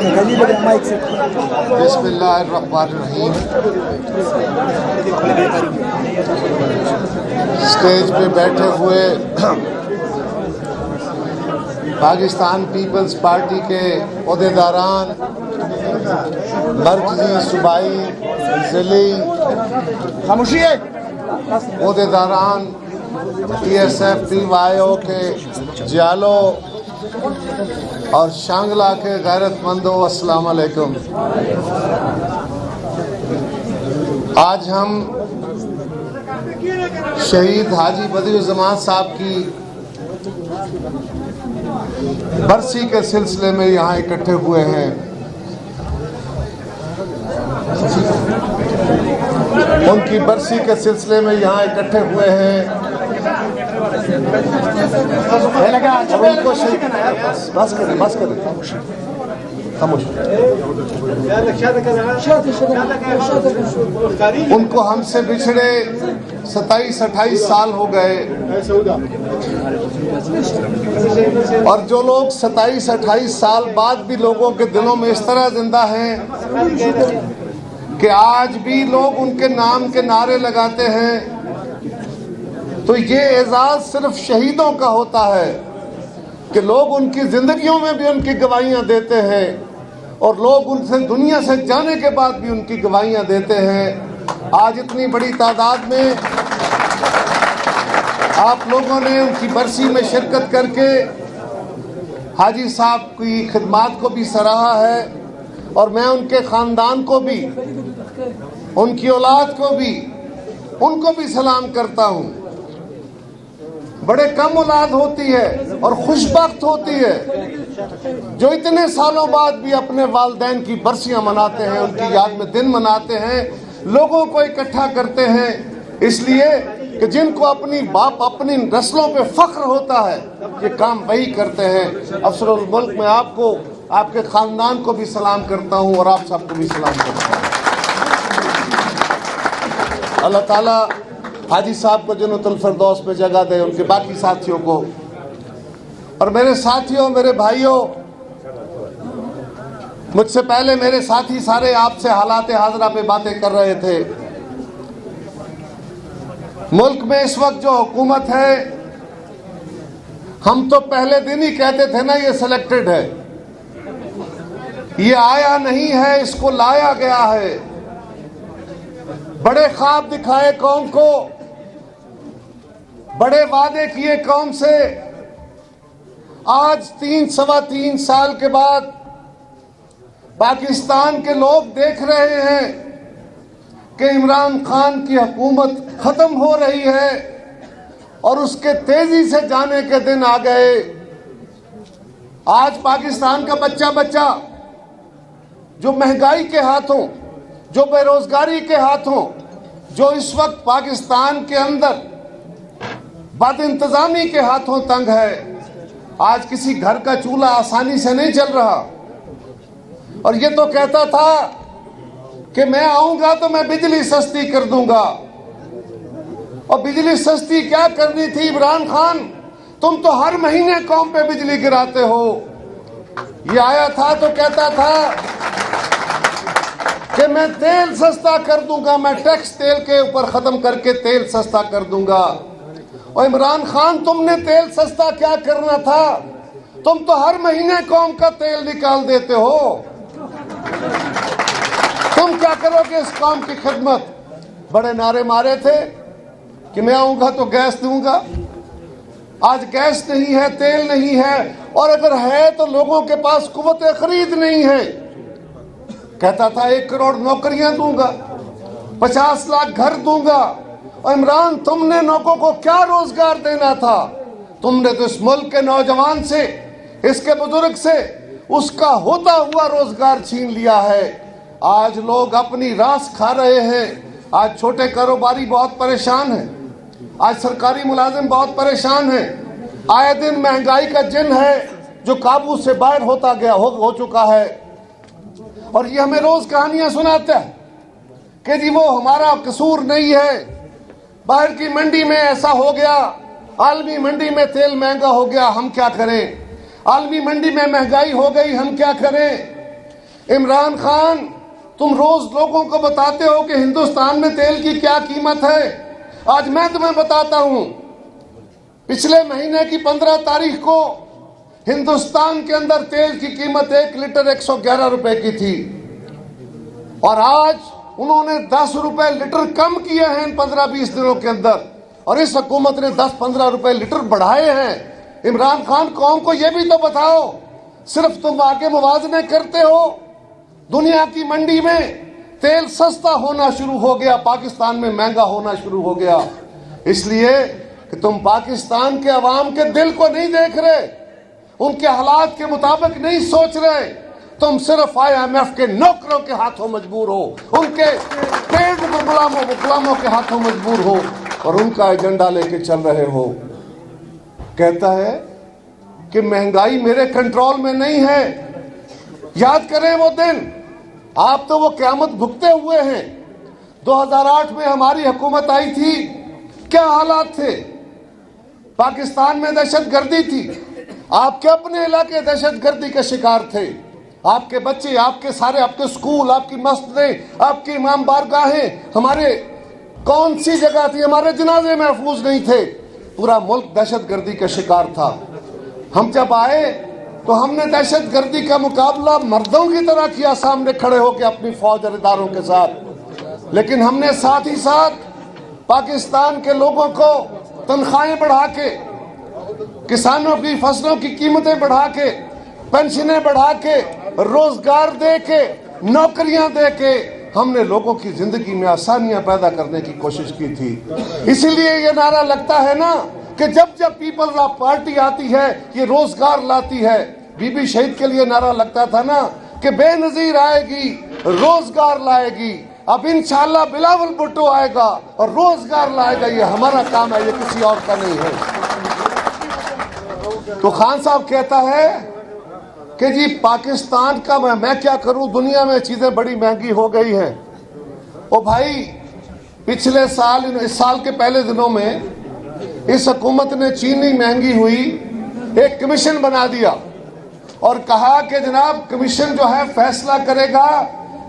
بسم اللہ الرحمن الرحیم۔ اسٹیج پہ بیٹھے ہوئے پاکستان پیپلز پارٹی کے عہدیداران، مرکزی، صوبائی، ضلعی عہدیداران، T S F T Y O کے جالو اور شانگلہ کے غیرت مندوں، السلام علیکم۔ آج ہم شہید حاجی بدیع الزمان صاحب کی برسی کے سلسلے میں یہاں اکٹھے ہوئے ہیں۔ ان کی برسی کے سلسلے میں یہاں اکٹھے ہوئے ہیں اور ان کو ان کو ہم سے بچھڑے 27-28 سال ہو گئے، اور جو لوگ 27-28 سال بعد بھی لوگوں کے دلوں میں اس طرح زندہ ہیں کہ آج بھی لوگ ان کے نام کے نعرے لگاتے ہیں، تو یہ اعزاز صرف شہیدوں کا ہوتا ہے کہ لوگ ان کی زندگیوں میں بھی ان کی گواہیاں دیتے ہیں، اور لوگ ان سے دنیا سے جانے کے بعد بھی ان کی گواہیاں دیتے ہیں۔ آج اتنی بڑی تعداد میں آپ لوگوں نے ان کی برسی میں شرکت کر کے حاجی صاحب کی خدمات کو بھی سراہا ہے، اور میں ان کے خاندان کو بھی، ان کی اولاد کو بھی، ان کو بھی سلام کرتا ہوں۔ بڑے کم اولاد ہوتی ہے اور خوش بخت ہوتی ہے جو اتنے سالوں بعد بھی اپنے والدین کی برسیاں مناتے ہیں، ان کی یاد میں دن مناتے ہیں، لوگوں کو اکٹھا کرتے ہیں، اس لیے کہ جن کو اپنی نسلوں پہ فخر ہوتا ہے، یہ کام وہی کرتے ہیں۔ افسر الملک، میں آپ کو، آپ کے خاندان کو بھی سلام کرتا ہوں اور آپ سب کو بھی سلام کرتا ہوں۔ اللہ تعالیٰ حاجی صاحب کو جنت الفردوس پہ جگہ دے، ان کے باقی ساتھیوں کو، اور میرے ساتھیوں، میرے بھائیوں، مجھ سے پہلے میرے ساتھی سارے آپ سے حالات حاضرہ پہ باتیں کر رہے تھے۔ ملک میں اس وقت جو حکومت ہے، ہم تو پہلے دن ہی کہتے تھے نا یہ سلیکٹڈ ہے، یہ آیا نہیں ہے، اس کو لایا گیا ہے۔ بڑے خواب دکھائے قوم کو، بڑے وعدے کیے قوم سے، آج 3 سال کے بعد پاکستان کے لوگ دیکھ رہے ہیں کہ عمران خان کی حکومت ختم ہو رہی ہے اور اس کے تیزی سے جانے کے دن آ گئے۔ آج پاکستان کا بچہ جو مہنگائی کے ہاتھوں، جو بے روزگاری کے ہاتھوں، جو اس وقت پاکستان کے اندر بد انتظامی کے ہاتھوں تنگ ہے، آج کسی گھر کا چولہا آسانی سے نہیں چل رہا، اور یہ تو کہتا تھا کہ میں آؤں گا تو میں بجلی سستی کر دوں گا، اور بجلی سستی کیا کرنی تھی عمران خان، تم تو ہر مہینے قوم پہ بجلی گراتے ہو۔ یہ آیا تھا تو کہتا تھا کہ میں تیل سستا کر دوں گا، میں ٹیکس تیل کے اوپر ختم کر کے تیل سستا کر دوں گا۔ اور عمران خان، تم نے تیل سستا کیا کرنا تھا، تم تو ہر مہینے قوم کا تیل نکال دیتے ہو۔ تم کیا کرو گے اس قوم کی خدمت؟ بڑے نعرے مارے تھے کہ میں آؤں گا تو گیس دوں گا، آج گیس نہیں ہے، تیل نہیں ہے، اور اگر ہے تو لوگوں کے پاس قوت خرید نہیں ہے۔ کہتا تھا 1 کروڑ نوکریاں دوں گا، 50 لاکھ گھر دوں گا۔ اور عمران، تم نے لوگوں کو کیا روزگار دینا تھا؟ تم نے تو اس ملک کے نوجوان سے، اس کے بزرگ سے، اس کا ہوتا ہوا روزگار چھین لیا ہے۔ آج لوگ اپنی راس کھا رہے ہیں، آج چھوٹے کاروباری بہت پریشان ہیں، آج سرکاری ملازم بہت پریشان ہیں، آئے دن مہنگائی کا جن ہے جو قابو سے باہر ہوتا گیا ہو چکا ہے، اور یہ ہمیں روز کہانیاں سناتا ہے کہ جی وہ ہمارا قصور نہیں ہے، باہر کی منڈی میں ایسا ہو گیا، عالمی منڈی میں تیل مہنگا ہو گیا، ہم کیا کریں؟ عالمی منڈی میں مہنگائی ہو گئی، ہم کیا کریں؟ عمران خان تم روز لوگوں کو بتاتے ہو کہ ہندوستان میں تیل کی کیا قیمت ہے. آج میں تمہیں بتاتا ہوں. پچھلے مہینے کی 15 تاریخ کو ہندوستان کے اندر تیل کی قیمت 1 لیٹر 111 روپے کی تھی, اور آج انہوں نے 10 روپے لیٹر کم کیے ہیں ان 15-20 دنوں کے اندر, اور اس حکومت نے 10-15 روپے لیٹر بڑھائے ہیں. عمران خان قوم کو یہ بھی تو بتاؤ, صرف تم آگے موازنے کرتے ہو. دنیا کی منڈی میں تیل سستا ہونا شروع ہو گیا, پاکستان میں مہنگا ہونا شروع ہو گیا, اس لیے کہ تم پاکستان کے عوام کے دل کو نہیں دیکھ رہے, ان کے حالات کے مطابق نہیں سوچ رہے. تم صرف IMF کے نوکروں کے ہاتھوں مجبور ہو, ان کے پیٹ میں غلاموں کے ہاتھوں مجبور ہو, اور ان کا ایجنڈا لے کے چل رہے ہو. کہتا ہے کہ مہنگائی میرے کنٹرول میں نہیں ہے. یاد کریں وہ دن, آپ تو وہ قیامت بھگتے ہوئے ہیں. 2008 میں ہماری حکومت آئی تھی, کیا حالات تھے؟ پاکستان میں دہشت گردی تھی, آپ کے اپنے علاقے دہشت گردی کے شکار تھے. آپ کے بچے, آپ کے سارے, آپ کے سکول, آپ کی مسجدیں, آپ کی امام بارگاہیں, ہمارے کون سی جگہ تھی, ہمارے جنازے محفوظ نہیں تھے. پورا ملک دہشت گردی کا شکار تھا. ہم جب آئے تو ہم نے دہشت گردی کا مقابلہ مردوں کی طرح کیا, سامنے کھڑے ہو کے اپنی فوج اور اداروں کے ساتھ. لیکن ہم نے ساتھ ہی ساتھ پاکستان کے لوگوں کو تنخواہیں بڑھا کے, کسانوں کی فصلوں کی قیمتیں بڑھا کے, پنشنیں بڑھا کے, روزگار دے کے, نوکریاں دے کے ہم نے لوگوں کی زندگی میں آسانیاں پیدا کرنے کی کوشش کی تھی. اسی لیے یہ نعرہ لگتا ہے نا کہ جب پیپلز پارٹی آتی ہے یہ روزگار لاتی ہے. بی بی شہید کے لیے نعرہ لگتا تھا نا کہ بے نظیر آئے گی, روزگار لائے گی. اب انشاءاللہ بلاول بھٹو آئے گا اور روزگار لائے گا. یہ ہمارا کام ہے, یہ کسی اور کا نہیں ہے. تو خان صاحب کہتا ہے کہ جی پاکستان کا میں کیا کروں, دنیا میں چیزیں بڑی مہنگی ہو گئی ہیں. او بھائی, پچھلے سال, اس سال کے پہلے دنوں میں اس حکومت نے چینی مہنگی ہوئی ایک کمیشن بنا دیا اور کہا کہ جناب کمیشن جو ہے فیصلہ کرے گا,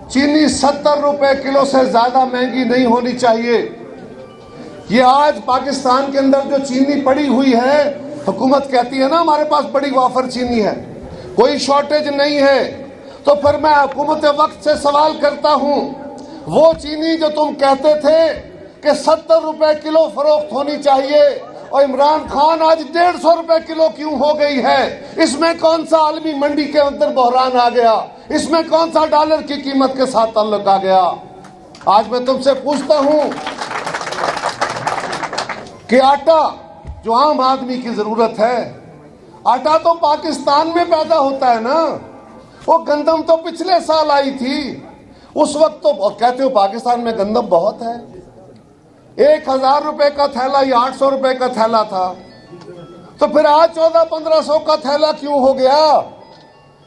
چینی 70 روپے کلو سے زیادہ مہنگی نہیں ہونی چاہیے. یہ آج پاکستان کے اندر جو چینی پڑی ہوئی ہے, حکومت کہتی ہے نا ہمارے پاس بڑی وافر چینی ہے, کوئی شارٹیج نہیں ہے. تو پھر میں حکومت وقت سے سوال کرتا ہوں, وہ چینی جو تم کہتے تھے کہ 70 روپے کلو فروخت ہونی چاہیے, اور عمران خان آج 150 روپے کلو کیوں ہو گئی ہے؟ اس میں کون سا عالمی منڈی کے اندر بحران آ گیا؟ اس میں کون سا ڈالر کی قیمت کے ساتھ تعلق آ گیا؟ آج میں تم سے پوچھتا ہوں کہ آٹا جو عام آدمی کی ضرورت ہے, آٹا تو پاکستان میں پیدا ہوتا ہے نا. وہ گندم تو پچھلے سال آئی تھی, اس وقت تو کہتے ہو پاکستان میں گندم بہت ہے. 1000 روپے کا تھیلا یا 800 روپے کا تھیلا تھا, تو پھر آج 1400-1500 کا تھیلا کیوں ہو گیا؟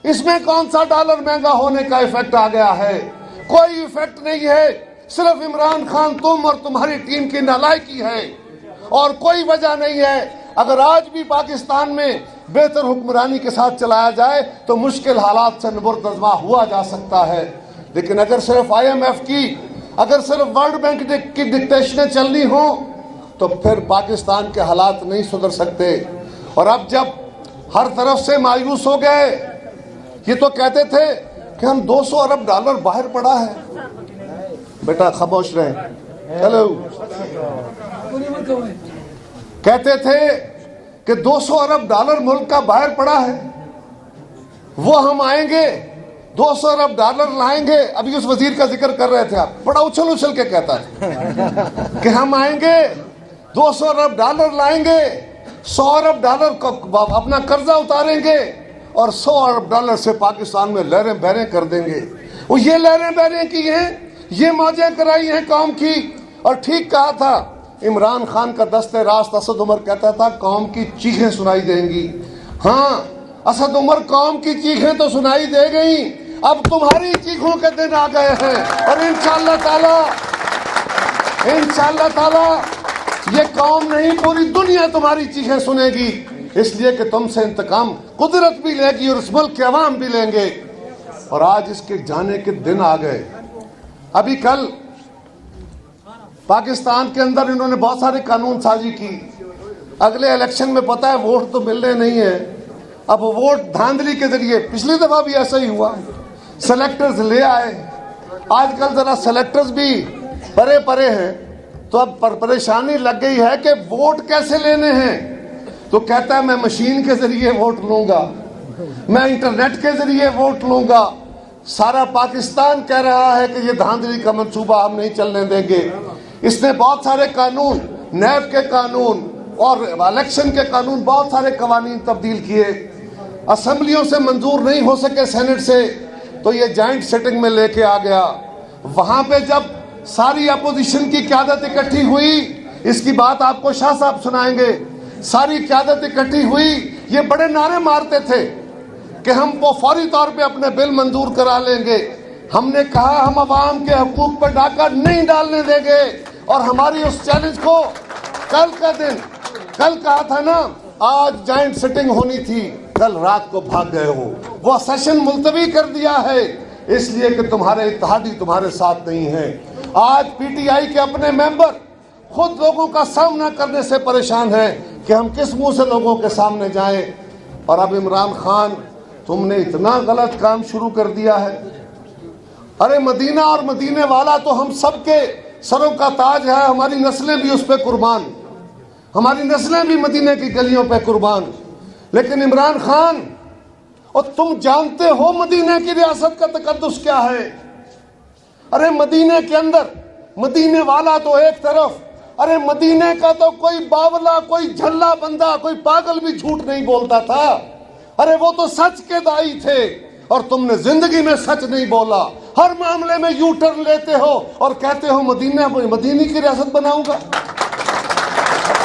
اس میں کون سا ڈالر مہنگا ہونے کا ایفیکٹ آ گیا ہے؟ کوئی ایفیکٹ نہیں ہے, صرف عمران خان تم اور تمہاری ٹیم کی نالائکی ہے, اور کوئی وجہ نہیں ہے. اگر آج بھی پاکستان میں بہتر حکمرانی کے ساتھ چلایا جائے تو مشکل حالات سے نبردازما ہوا جا سکتا ہے. لیکن اگر صرف IMF کی, اگر صرف ورلڈ بینک کی ڈکٹیشنیں چلنی ہوں تو پھر پاکستان کے حالات نہیں سدھر سکتے. اور اب جب ہر طرف سے مایوس ہو گئے, یہ تو کہتے تھے کہ ہم 200 ارب ڈالر باہر پڑا ہے. بیٹا خاموش رہیں, چلو. کہتے تھے کہ 200 ارب ڈالر ملک کا باہر پڑا ہے, وہ ہم آئیں گے 200 ارب ڈالر لائیں گے. ابھی اس وزیر کا ذکر کر رہے تھے آپ, بڑا اچھل کے کہتا تھا کہ ہم آئیں گے 200 ارب ڈالر لائیں گے, 100 ارب ڈالر کو اپنا قرضہ اتاریں گے, اور 100 ارب ڈالر سے پاکستان میں لہریں بہریں کر دیں گے. وہ یہ لہریں بہریں کی ہیں, یہ موجیں کرائی ہیں قوم کی. اور ٹھیک کہا تھا عمران خان کا دست راست اسد عمر, کہتا تھا قوم کی چیخیں سنائی دیں گی. ہاں, اسد عمر قوم کی چیخیں تو سنائی دے گئیں, اب تمہاری چیخوں کے دن آ گئے ہیں. اور انشاءاللہ تعالی یہ قوم نہیں, پوری دنیا تمہاری چیخیں سنے گی, اس لیے کہ تم سے انتقام قدرت بھی لے گی اور اس ملک کے عوام بھی لیں گے. اور آج اس کے جانے کے دن آ گئے. ابھی کل پاکستان کے اندر انہوں نے بہت سارے قانون سازی کی. اگلے الیکشن میں پتہ ہے ووٹ تو ملنے نہیں ہیں, اب ووٹ دھاندلی کے ذریعے, پچھلی دفعہ بھی ایسا ہی ہوا, سلیکٹرز لے آئے. آج کل ذرا سلیکٹرز بھی پرے پرے ہیں, تو اب پریشانی لگ گئی ہے کہ ووٹ کیسے لینے ہیں. تو کہتا ہے میں مشین کے ذریعے ووٹ لوں گا, میں انٹرنیٹ کے ذریعے ووٹ لوں گا. سارا پاکستان کہہ رہا ہے کہ یہ دھاندلی کا منصوبہ ہم نہیں چلنے دیں گے. اس نے بہت سارے قانون, نیب کے قانون اور الیکشن کے قانون, بہت سارے قوانین تبدیل کیے. اسمبلیوں سے منظور نہیں ہو سکے, سینٹ سے, تو یہ جوائنٹ سیٹنگ میں لے کے آ گیا. وہاں پہ جب ساری اپوزیشن کی قیادت اکٹھی ہوئی, اس کی بات آپ کو شاہ صاحب سنائیں گے, ساری قیادت اکٹھی ہوئی, یہ بڑے نعرے مارتے تھے کہ ہم وہ فوری طور پہ اپنے بل منظور کرا لیں گے. ہم نے کہا ہم عوام کے حقوق پر ڈاکہ نہیں ڈالنے دیں گے, اور ہماری اس چیلنج کو کل کا دن, کل کہا تھا نا آج جوائنٹ سیٹنگ ہونی تھی, کل رات کو بھاگ گئے ہو. وہ سیشن ملتوی کر دیا ہے اس لیے کہ تمہارے اتحادی تمہارے ساتھ نہیں ہیں. آج پی ٹی آئی کے اپنے ممبر خود لوگوں کا سامنا کرنے سے پریشان ہیں کہ ہم کس منہ سے لوگوں کے سامنے جائیں. اور اب عمران خان تم نے اتنا غلط کام شروع کر دیا ہے. ارے مدینہ اور مدینے والا تو ہم سب کے سروں کا تاج ہے, ہماری نسلیں بھی اس پہ قربان, ہماری نسلیں بھی مدینے کی گلیوں پہ قربان. لیکن عمران خان, اور تم جانتے ہو مدینے کی ریاست کا تقدس کیا ہے. ارے مدینے کے اندر مدینے والا تو ایک طرف, ارے مدینے کا تو کوئی باولا, کوئی جھلا بندہ, کوئی پاگل بھی جھوٹ نہیں بولتا تھا. ارے وہ تو سچ کے دائی تھے, اور تم نے زندگی میں سچ نہیں بولا. ہر معاملے میں یو ٹرن لیتے ہو اور کہتے ہو مدینے کی ریاست بناؤں گا.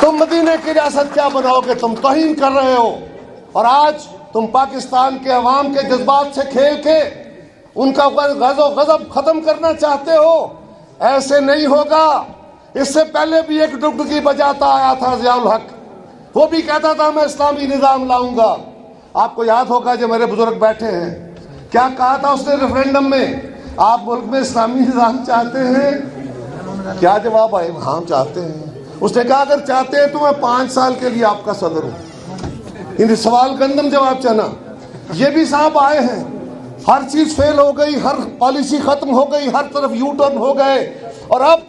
تم مدینے کی ریاست کیا بناؤ گے, تم توہین کر رہے ہو. اور آج تم پاکستان کے عوام کے جذبات سے کھیل کے ان کا غضب و غضب ختم کرنا چاہتے ہو. ایسے نہیں ہوگا. اس سے پہلے بھی ایک ڈگڈگی بجاتا آیا تھا ضیاء الحق, وہ بھی کہتا تھا میں اسلامی نظام لاؤں گا. آپ کو یاد ہوگا جو میرے بزرگ بیٹھے ہیں, کیا کہا تھا اس نے ریفرینڈم میں, آپ ملک میں اسلامی نظام چاہتے ہیں؟ کیا جواب آئے, ہاں چاہتے ہیں. اس نے کہا اگر چاہتے ہیں تو میں 5 سال کے لیے آپ کا صدر ہوں. ان سوال گندم جواب چنا. یہ بھی صاحب آئے ہیں, ہر چیز فیل ہو گئی, ہر پالیسی ختم ہو گئی, ہر طرف یو ٹرن ہو گئے, اور اب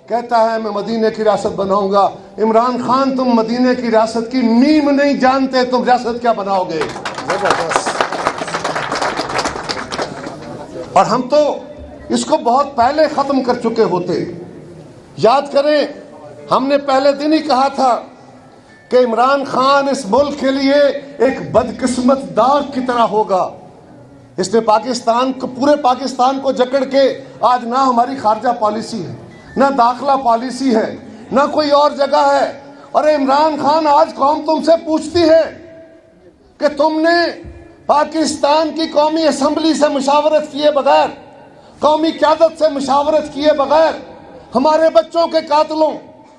کہتا ہے میں مدینے کی ریاست بناؤں گا. عمران خان تم مدینے کی ریاست کی میم نہیں جانتے, تم ریاست کیا بناؤ گے. اور ہم تو اس کو بہت پہلے ختم کر چکے ہوتے. یاد کریں ہم نے پہلے دن ہی کہا تھا کہ عمران خان اس ملک کے لیے ایک بدقسمت داغ کی طرح ہوگا. اس نے پاکستان کو, پورے پاکستان کو جکڑ کے آج نہ ہماری خارجہ پالیسی ہے, نہ داخلہ پالیسی ہے, نہ کوئی اور جگہ ہے. اور عمران خان آج قوم تم سے پوچھتی ہے کہ تم نے پاکستان کی قومی اسمبلی سے مشاورت کیے بغیر, قومی قیادت سے مشاورت کیے بغیر, ہمارے بچوں کے قاتلوں,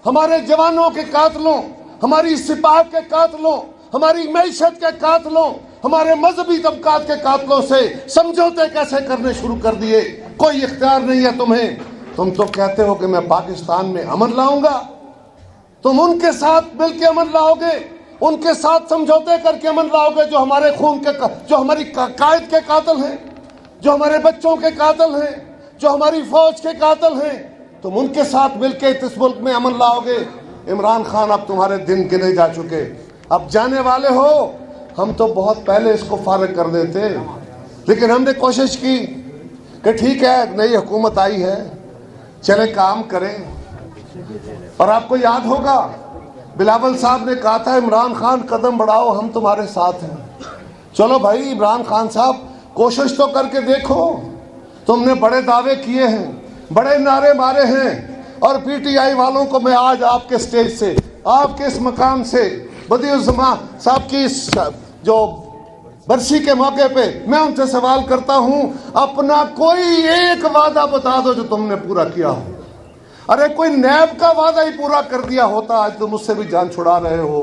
ہمارے جوانوں کے قاتلوں, ہماری سپاہ کے قاتلوں, ہماری معیشت کے قاتلوں, ہمارے مذہبی طبقات کے قاتلوں سے سمجھوتے کیسے کرنے شروع کر دیے. کوئی اختیار نہیں ہے تمہیں. تم تو کہتے ہو کہ میں پاکستان میں امن لاؤں گا, تم ان کے ساتھ مل کے امن لاؤ گے, ان کے ساتھ سمجھوتے کر کے امن لاؤ گے جو ہمارے خون کے, جو ہماری قائد کے قاتل ہیں, جو ہمارے بچوں کے قاتل ہیں, جو ہماری فوج کے قاتل ہیں. تم ان کے ساتھ مل کے اس ملک میں امن لاؤ گے. عمران خان اب تمہارے دن گنے جا چکے, اب جانے والے ہو. ہم تو بہت پہلے اس کو فارغ کر دیتے, لیکن ہم نے کوشش کی کہ ٹھیک ہے نئی حکومت آئی ہے, چلے کام کریں. اور آپ کو یاد ہوگا بلاول صاحب نے کہا تھا عمران خان قدم بڑھاؤ ہم تمہارے ساتھ ہیں. چلو بھائی عمران خان صاحب کوشش تو کر کے دیکھو. تم نے بڑے دعوے کیے ہیں, بڑے نعرے مارے ہیں, اور پی ٹی آئی والوں کو میں آج آپ کے سٹیج سے, آپ کے اس مقام سے, بدیع الزمان صاحب کی جو برسی کے موقع پہ میں ان سے سوال کرتا ہوں, اپنا کوئی ایک وعدہ بتا دو جو تم نے پورا کیا ہو. ارے کوئی نیب کا وعدہ ہی پورا کر دیا ہوتا, آج تم مجھ سے بھی جان چھڑا رہے ہو.